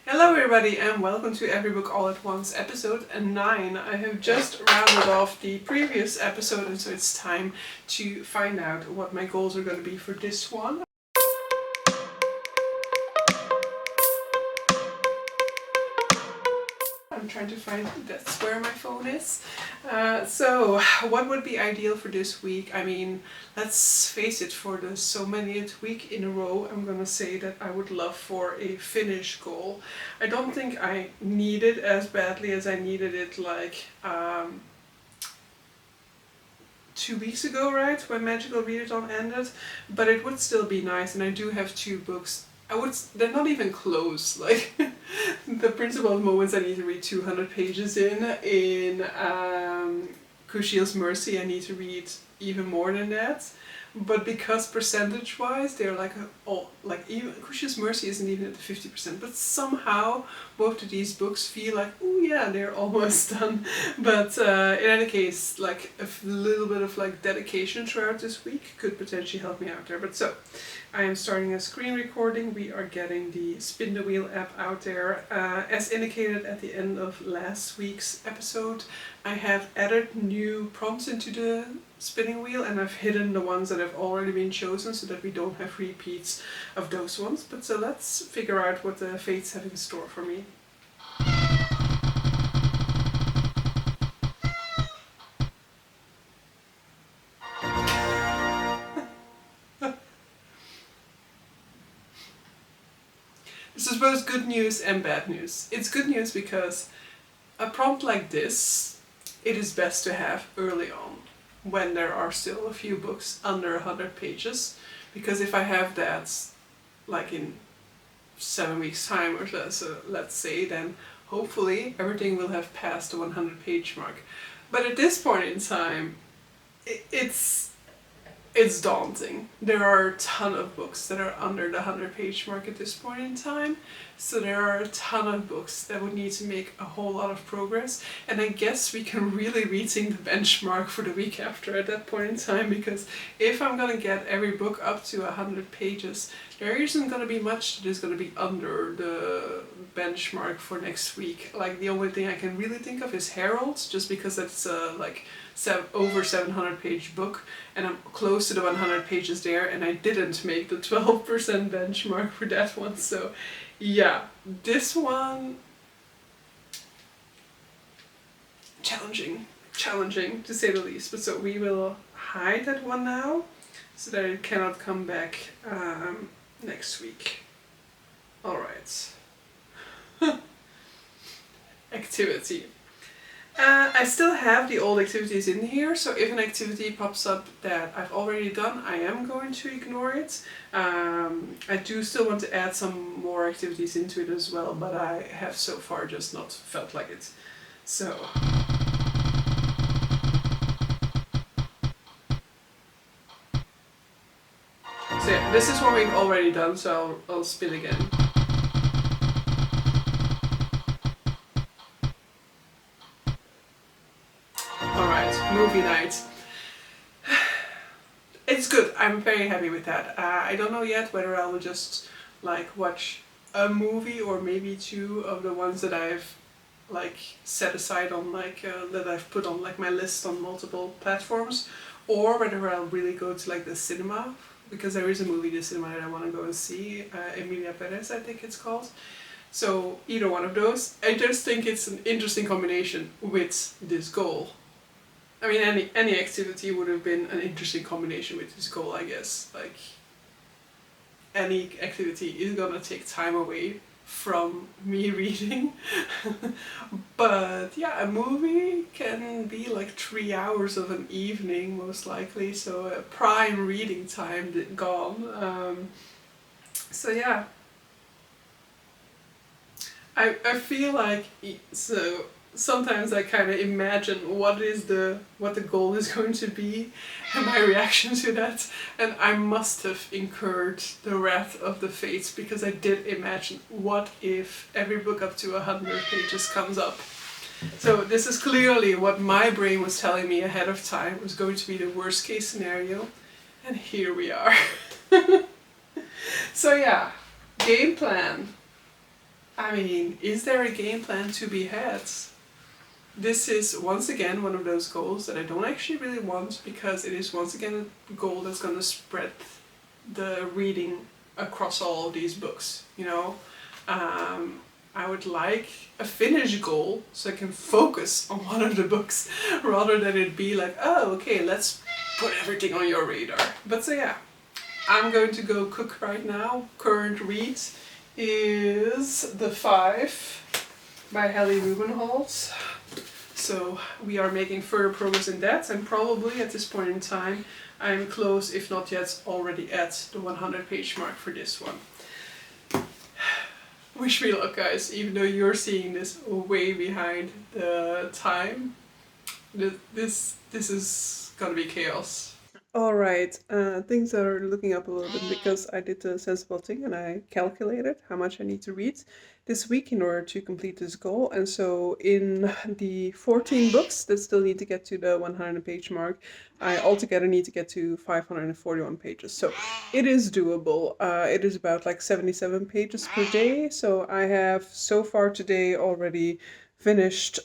Hello everybody and welcome to Every Book All at Once episode 9. I have just rounded off the previous episode and so it's time to find out what my goals are going to be for this one. I'm trying to find, that's where my phone is. So what would be ideal for this week? I mean, let's face it, for the so many week in a row, I'm gonna say that I would love for a finish goal. I don't think I need it as badly as I needed it like 2 weeks ago, right, when Magical Readathon ended, but it would still be nice, and I do have 2 books. They're not even close, like the Principle of Moments I need to read 200 pages in Kushiel's Mercy I need to read even more than that, but because percentage wise they're like even Kushiel's Mercy isn't even at the 50%, but somehow both of these books feel like, oh yeah, they're almost done. But in any case, like a little bit of like dedication throughout this week could potentially help me out there. But so I am starting a screen recording. We are getting the Spin the Wheel app out there. As indicated at the end of last week's episode, I have added new prompts into the spinning wheel and I've hidden the ones that have already been chosen so that we don't have repeats of those ones. But so let's figure out what the fates have in store for me. This is both good news and bad news. It's good news because a prompt like this, it is best to have early on, when there are still a few books under 100 pages, because if I have that like in 7 weeks time or so, let's say, then hopefully everything will have passed the 100 page mark. But at this point in time, it's daunting. There are a ton of books that are under the 100 page mark at this point in time, so there are a ton of books that would need to make a whole lot of progress, and I guess we can really rethink the benchmark for the week after at that point in time, because if I'm gonna get every book up to 100 pages, there isn't gonna be much that is gonna be under the benchmark for next week. Like the only thing I can really think of is Herald, just because that's like over 700 page book and I'm close to the 100 pages there, and I didn't make the 12% benchmark for that one. So yeah, this one challenging to say the least. But so we will hide that one now so that it cannot come back next week. Alright. Activity. I still have the old activities in here, so if an activity pops up that I've already done, I am going to ignore it. I do still want to add some more activities into it as well, but I have so far just not felt like it. So yeah, this is what we've already done, so I'll spin again. Movie night. It's good. I'm very happy with that. I don't know yet whether I will just like watch a movie or maybe 2 of the ones that I've like set aside on like that I've put on like my list on multiple platforms, or whether I'll really go to like the cinema, because there is a movie in the cinema that I want to go and see, Emilia Perez I think it's called. So either one of those. I just think it's an interesting combination with this goal. I mean, any activity would have been an interesting combination with this goal, I guess. Like, any activity is gonna take time away from me reading. But yeah, a movie can be like 3 hours of an evening, most likely, so a prime reading time gone. So yeah. I feel like, so sometimes I kind of imagine what the goal is going to be and my reaction to that, and I must have incurred the wrath of the fates, because I did imagine, what if every book up to 100 pages comes up? So this is clearly what my brain was telling me ahead of time was going to be the worst case scenario, and here we are. So yeah, game plan. I mean, is there a game plan to be had? This is once again one of those goals that I don't actually really want, because it is once again a goal that's going to spread the reading across all of these books, you know? I would like a finish goal so I can focus on one of the books rather than it be like, oh, okay, let's put everything on your radar. But so yeah, I'm going to go cook right now. Current read is The Five by Hallie Rubenholtz. So we are making further progress in that, and probably at this point in time I'm close, if not yet already at the 100 page mark for this one. Wish me luck, guys, even though you're seeing this way behind the time. This is gonna be chaos. Alright, things are looking up a little bit because I did a sensible thing and I calculated how much I need to read this week in order to complete this goal. And so in the 14 books that still need to get to the 100 page mark, I altogether need to get to 541 pages. So it is doable. It is about like 77 pages per day. So I have so far today already finished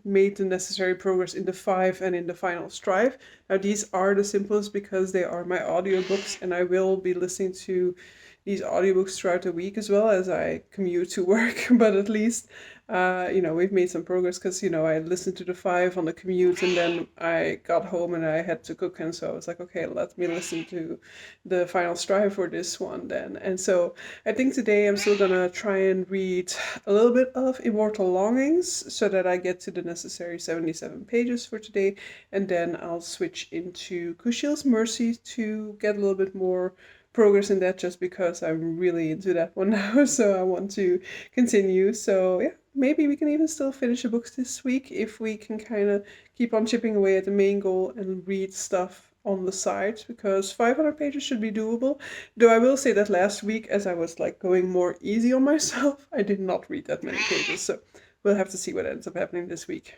made the necessary progress in the 5 and in the final strive. Now these are the simplest because they are my audiobooks, and I will be listening to these audiobooks throughout the week as well as I commute to work. But at least we've made some progress because I listened to the 5 on the commute, and then I got home and I had to cook, and so I was like, okay, let me listen to the final strive for this one then. And so I think today I'm still gonna try and read a little bit of Immortal Longings so that I get to the necessary 77 pages for today, and then I'll switch into Kushiel's Mercy to get a little bit more progress in that, just because I'm really into that one now, so I want to continue. So yeah, maybe we can even still finish the books this week if we can kind of keep on chipping away at the main goal and read stuff on the side, because 500 pages should be doable. Though I will say that last week, as I was like going more easy on myself, I did not read that many pages, so we'll have to see what ends up happening this week.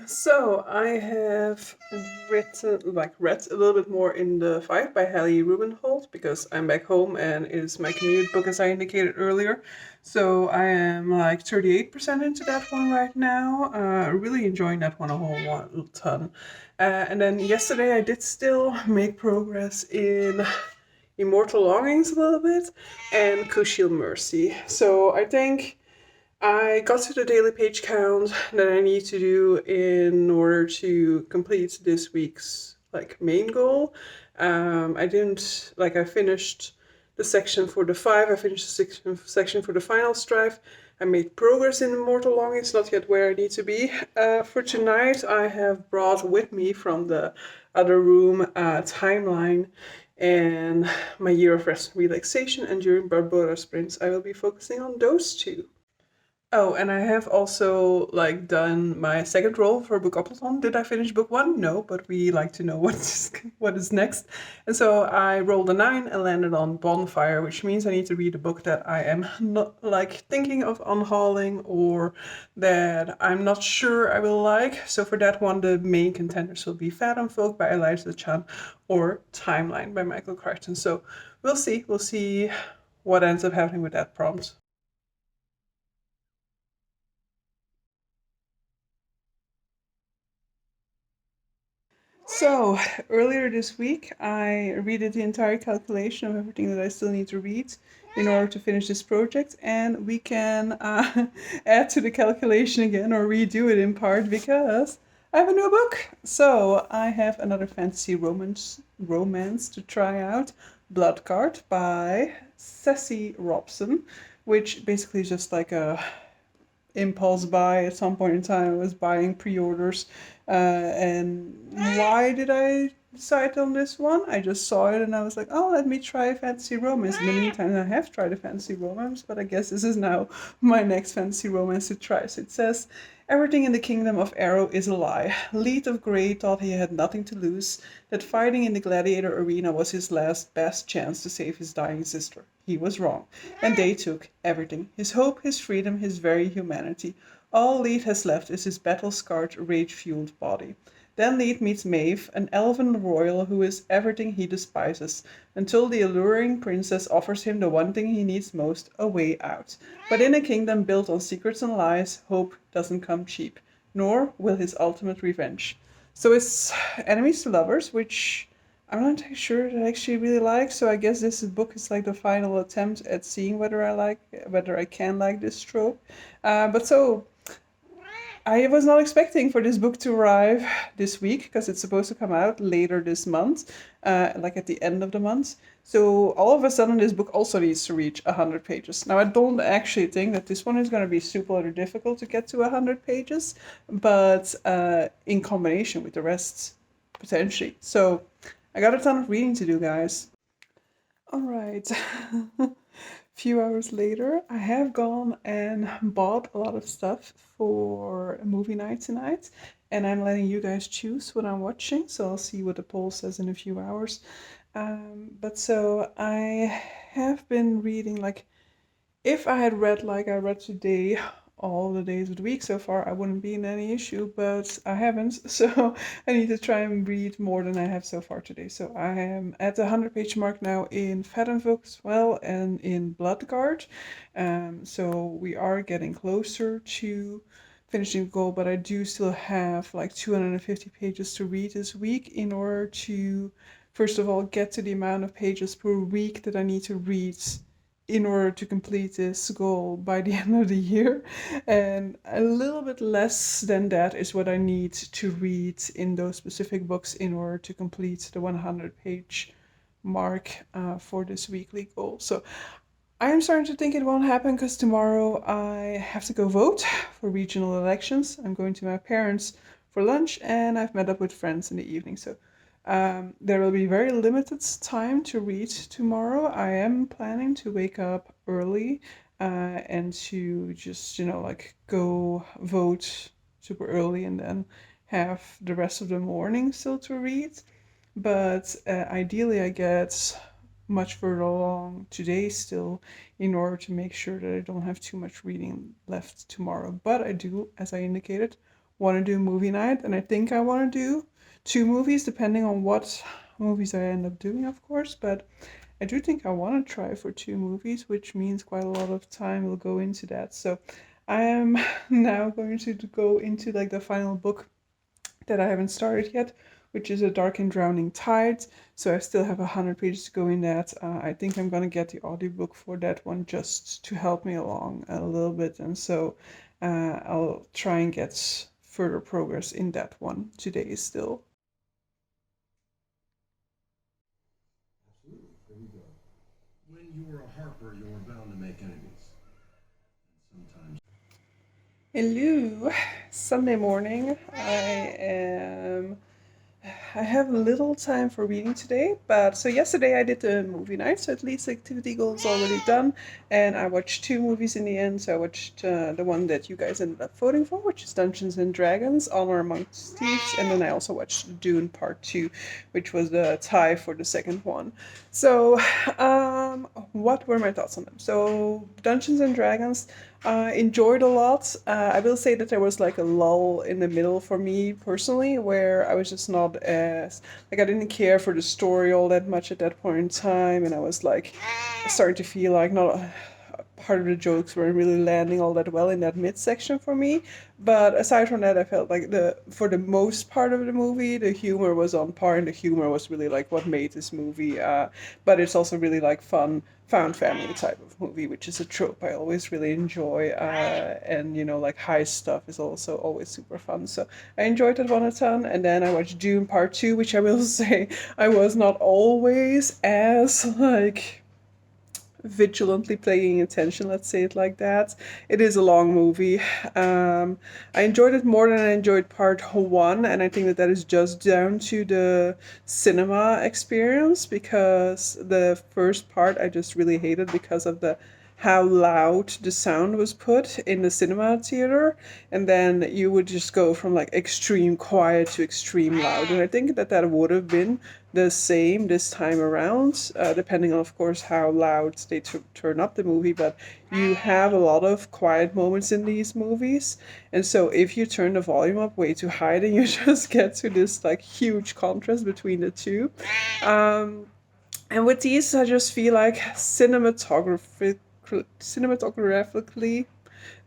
So I have read a little bit more in The Five by Hallie Rubenholtz because I'm back home and it is my commute book, as I indicated earlier. So I am like 38% into that one right now. Really enjoying that one a whole ton. And then yesterday I did still make progress in Immortal Longings a little bit and Kushiel Mercy. So I think I got to the daily page count that I need to do in order to complete this week's main goal. I finished the section for the 5, I finished the section for the final strive. I made progress in Immortal Longings, not yet where I need to be. For tonight, I have brought with me from the other room a timeline and my year of rest and relaxation, and during Barbora sprints, I will be focusing on those two. Oh, and I have also done my second roll for Bookathon. Did I finish book 1? No, but we like to know what is next. And so I rolled a 9 and landed on Bonfire, which means I need to read a book that I am not thinking of unhauling or that I'm not sure I will like. So for that one, the main contenders will be Fathom Folk by Eliza Chan or Timeline by Michael Crichton. So we'll see. We'll see what ends up happening with that prompt. So, earlier this week, I redid the entire calculation of everything that I still need to read in order to finish this project, and we can add to the calculation again or redo it in part because I have a new book. So, I have another fantasy romance to try out, Blood Card by Ceci Robson, which basically is just like a impulse buy. At some point in time I was buying pre-orders, and why did I decide on this one? I just saw it and I was like, oh, let me try a fantasy romance. In the meantime, I have tried a fantasy romance, but I guess this is now my next fantasy romance to try. So it says, everything in the kingdom of Arrow is a lie. Lead of Grey thought he had nothing to lose, that fighting in the gladiator arena was his last best chance to save his dying sister. He was wrong, and they took everything. His hope, his freedom, his very humanity. All Lead has left is his battle-scarred, rage-fueled body. Then Lead meets Maeve, an elven royal who is everything he despises, until the alluring princess offers him the one thing he needs most, a way out. But in a kingdom built on secrets and lies, hope doesn't come cheap, nor will his ultimate revenge. So it's enemies to lovers, which I'm not sure that I actually really like. So I guess this book is like the final attempt at seeing whether I can like this trope. But so I was not expecting for this book to arrive this week because it's supposed to come out later this month, like at the end of the month. So all of a sudden, this book also needs to reach 100 pages. Now, I don't actually think that this one is going to be super difficult to get to 100 pages, but in combination with the rest, potentially. So I got a ton of reading to do, guys. All right. Few hours later, I have gone and bought a lot of stuff for a movie night tonight, and I'm letting you guys choose what I'm watching. So I'll see what the poll says in a few hours. But so I have been reading, like, if I had read like I read today all the days of the week so far, I wouldn't be in any issue, but I haven't. So I need to try and read more than I have so far today. So I am at the 100-page mark now in Fadenvook as well and in Bloodguard. So we are getting closer to finishing the goal, but I do still have like 250 pages to read this week in order to, first of all, get to the amount of pages per week that I need to read in order to complete this goal by the end of the year. And a little bit less than that is what I need to read in those specific books in order to complete the 100-page mark for this weekly goal. So I am starting to think it won't happen because tomorrow I have to go vote for regional elections. I'm going to my parents for lunch and I've met up with friends in the evening. So there will be very limited time to read tomorrow. I am planning to wake up early and to just, like go vote super early and then have the rest of the morning still to read. But ideally, I get much further along today still in order to make sure that I don't have too much reading left tomorrow. But I do, as I indicated, want to do movie night, and I think I want to do 2 movies, depending on what movies I end up doing, of course. But I do think I want to try for 2 movies, which means quite a lot of time will go into that. So I am now going to go into like the final book that I haven't started yet, which is A Dark and Drowning Tide. So I still have 100 pages to go in that. I think I'm going to get the audiobook for that one just to help me along a little bit. And so I'll try and get further progress in that one today still. Absolutely. Here we go. When you are a harper, you are bound to make enemies. And sometimes. Hello, Sunday morning. I have little time for reading today, but so yesterday I did the movie night, so at least the activity goal is already done, and I watched 2 movies in the end. So I watched the one that you guys ended up voting for, which is Dungeons and Dragons: Honor Amongst Thieves, and then I also watched Dune Part 2, which was the tie for the second one. So, what were my thoughts on them? So, Dungeons and Dragons, enjoyed a lot. I will say that there was like a lull in the middle for me personally, where I was just not as like I didn't care for the story all that much at that point in time, and I was like starting to feel like not part of the jokes weren't really landing all that well in that midsection for me. But aside from that, I felt like the for the most part of the movie, the humor was on par, and the humor was really like what made this movie. But it's also really like fun found family type of movie, which is a trope I always really enjoy. And like high stuff is also always super fun. So I enjoyed that one a ton. And then I watched Dune Part 2, which I will say I was not always as like vigilantly paying attention, let's say it like that. It is a long movie. I enjoyed it more than I enjoyed part one, and I think that that is just down to the cinema experience, because the first part I just really hated because of the how loud the sound was put in the cinema theater, and then you would just go from like extreme quiet to extreme loud, and I think that that would have been the same this time around, depending on, of course, how loud they turn up the movie. But you have a lot of quiet moments in these movies, and so if you turn the volume up way too high, then you just get to this like huge contrast between the two. And with these, I just feel like cinematographically,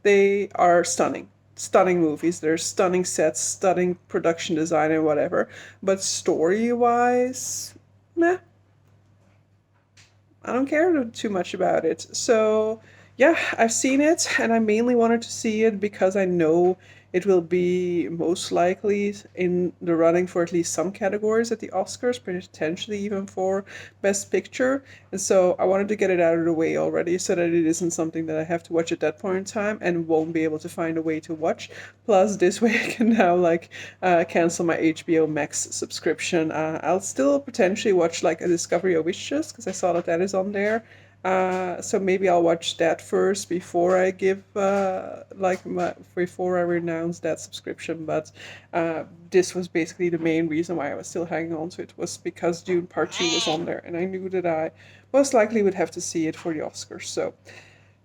they are stunning. Stunning movies. They're stunning sets, stunning production design, and whatever. But story wise, meh. I don't care too much about it. So, yeah, I've seen it, and I mainly wanted to see it because I know it will be most likely in the running for at least some categories at the Oscars, potentially even for Best Picture. And so I wanted to get it out of the way already so that it isn't something that I have to watch at that point in time and won't be able to find a way to watch. Plus, this way I can now cancel my HBO Max subscription. I'll still potentially watch like A Discovery of Witches because I saw that that is on there. So maybe I'll watch that first before I give before I renounce that subscription. But this was basically the main reason why I was still hanging on to it, was because Dune Part 2 was on there, and I knew that I most likely would have to see it for the Oscars. So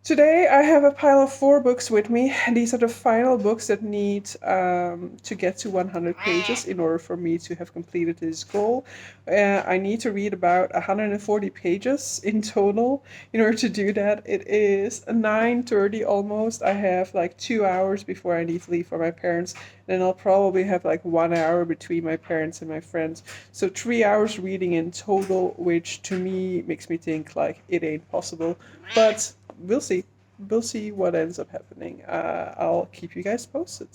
today I have a pile of 4 books with me, and these are the final books that need to get to 100 pages in order for me to have completed this goal. I need to read about 140 pages in total in order to do that. It is 9:30 almost. I have like 2 hours before I need to leave for my parents. Then I'll probably have like 1 hour between my parents and my friends. So 3 hours reading in total, which to me makes me think like it ain't possible. But we'll see. We'll see what ends up happening. I'll keep you guys posted.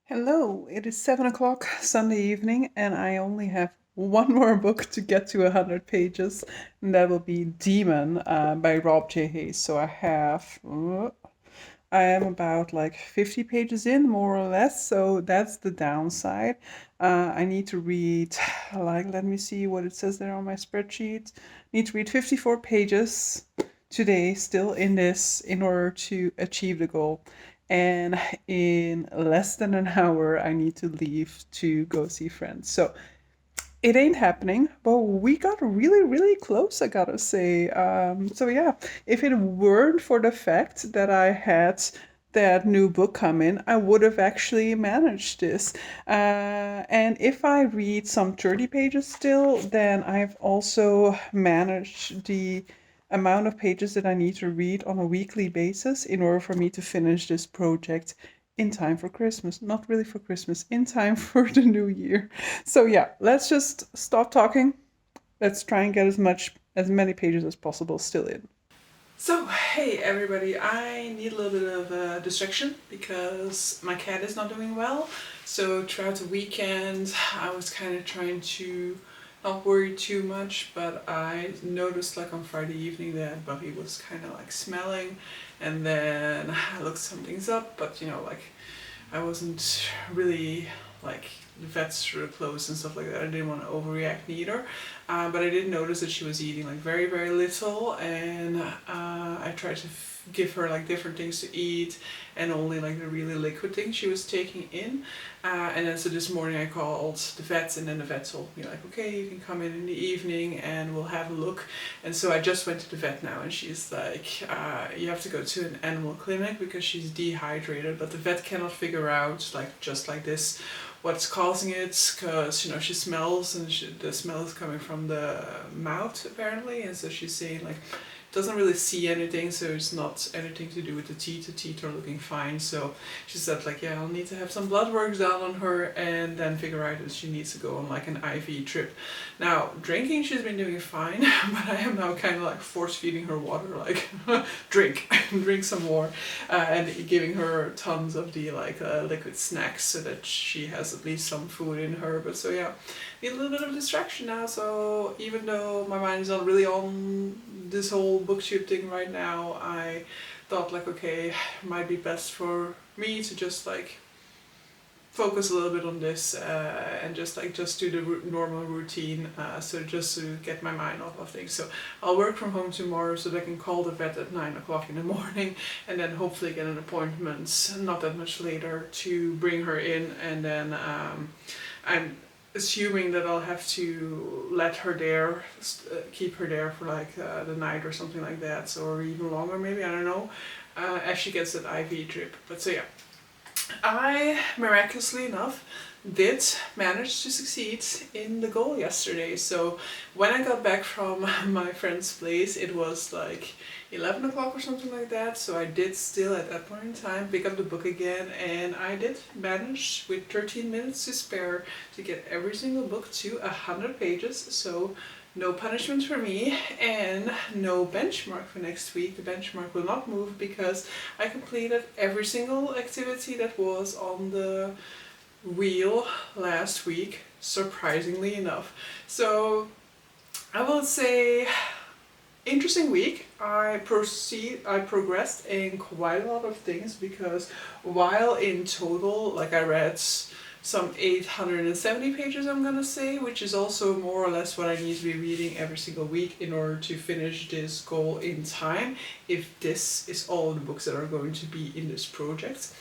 Hello, it is 7 o'clock Sunday evening, and I only have one more book to get to 100 pages, and that will be Demon by Rob J. Hayes. So I am about like 50 pages in, more or less, so that's the downside. I need to read, let me see what it says there on my spreadsheet. Need to read 54 pages today, still in this, in order to achieve the goal. And in less than an hour, I need to leave to go see friends. So it ain't happening, but we got really, really close, I gotta say. So yeah, if it weren't for the fact that I had that new book come in, I would have actually managed this. And if I read some 30 pages still, then I've also managed the amount of pages that I need to read on a weekly basis in order for me to finish this project in time for Christmas. Not really for Christmas, in time for the new year. So yeah, let's just stop talking. Let's try and get as many pages as possible still in. So, hey everybody, I need a little bit of a distraction because my cat is not doing well. So throughout the weekend I was kind of trying to not worry too much, but I noticed like on Friday evening that Buffy was kind of like smelling, and then I looked some things up, but you know, like I wasn't really like the vets were closed and stuff like that. I didn't want to overreact neither, but I did notice that she was eating like very, very little, and I tried to give her like different things to eat and only like the really liquid things she was taking in. And then so this morning I called the vets, and then the vets told me like, okay, you can come in the evening and we'll have a look. And so I just went to the vet now, and she's like, you have to go to an animal clinic because she's dehydrated, but the vet cannot figure out like just like this what's causing it, because you know she smells, and the smell is coming from the mouth apparently, and so she's saying like doesn't really see anything, so it's not anything to do with the teeth are looking fine. So she said like, yeah, I'll need to have some blood work done on her and then figure out if she needs to go on like an IV trip. Now drinking she's been doing fine, but I am now kind of like force feeding her water, like drink some more, and giving her tons of the like liquid snacks so that she has at least some food in her. But so yeah, need a little bit of distraction now. So even though my mind is not really on this whole booktube thing right now, I thought like, okay, it might be best for me to just like focus a little bit on this and just do the normal routine, so just to get my mind off of things. So I'll work from home tomorrow so that I can call the vet at 9 o'clock in the morning, and then hopefully get an appointment not that much later to bring her in, and then assuming that I'll have to let her there, keep her there for like the night or something like that, so, or even longer maybe, I don't know, as she gets that IV drip. But so yeah, I miraculously enough did manage to succeed in the goal yesterday. So when I got back from my friend's place, it was like 11 o'clock or something like that, so I did still at that point in time pick up the book again, and I did manage with 13 minutes to spare to get every single book to 100 pages, so no punishment for me and no benchmark for next week. The benchmark will not move because I completed every single activity that was on the wheel last week, surprisingly enough. So I will say interesting week. I progressed in quite a lot of things, because while in total, like, I read some 870 pages, I'm gonna say, which is also more or less what I need to be reading every single week in order to finish this goal in time, if this is all the books that are going to be in this project.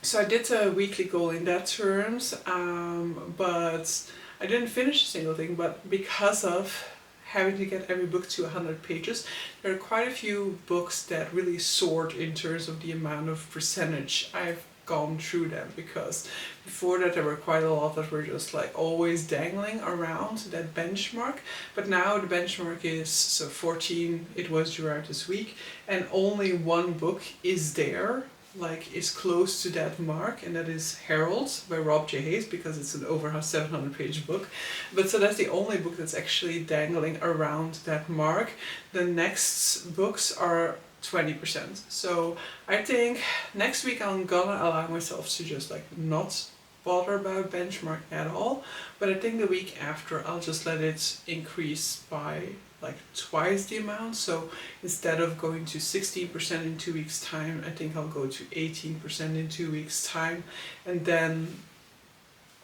So I did a weekly goal in that terms, but I didn't finish a single thing. But because of having to get every book to 100 pages, there are quite a few books that really soared in terms of the amount of percentage I've gone through them, because before that there were quite a lot that were just like always dangling around that benchmark. But now the benchmark is, so 14 it was throughout this week, and only one book is there, like, is close to that mark, and that is Harold by Rob J. Hayes, because it's an over 700 page book. But so that's the only book that's actually dangling around that mark. The next books are 20%. So I think next week I'm gonna allow myself to just like not bother about benchmark at all, but I think the week after I'll just let it increase by like twice the amount. So instead of going to 16% in 2 weeks time, I think I'll go to 18% in 2 weeks time, and then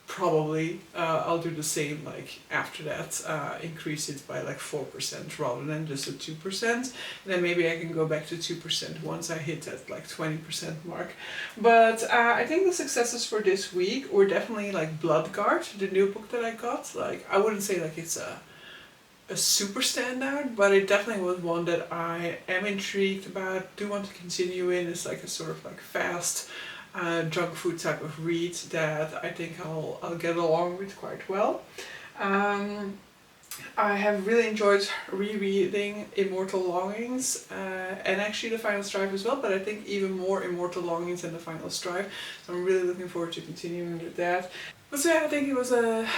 probably I'll do the same like after that, increase it by like 4% rather than just a 2%, and then maybe I can go back to 2% once I hit that like 20% mark. But I think the successes for this week were definitely like Bloodguard, the new book that I got. Like, I wouldn't say like it's a super standout, but it definitely was one that I am intrigued about, do want to continue in. It's like a sort of like fast junk food type of read that I think I'll get along with quite well. I have really enjoyed rereading Immortal Longings and actually The Final Strive as well, but I think even more Immortal Longings than The Final Strive. So I'm really looking forward to continuing with that. But so yeah, I think it was an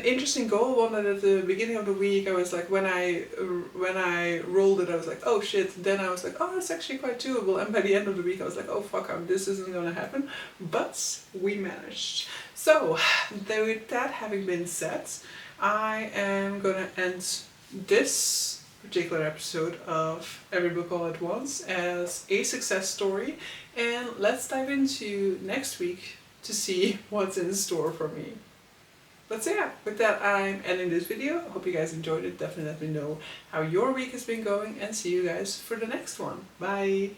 interesting goal, one that at the beginning of the week I was like, when I rolled it I was like, oh shit, then I was like, oh, it's actually quite doable, and by the end of the week I was like, oh fuck, this isn't gonna happen, but we managed. So with that having been said, I am gonna end this particular episode of Every Book All at Once as a success story, and let's dive into next week to see what's in store for me. But so yeah, with that I'm ending this video. I hope you guys enjoyed it. Definitely let me know how your week has been going, and see you guys for the next one. Bye!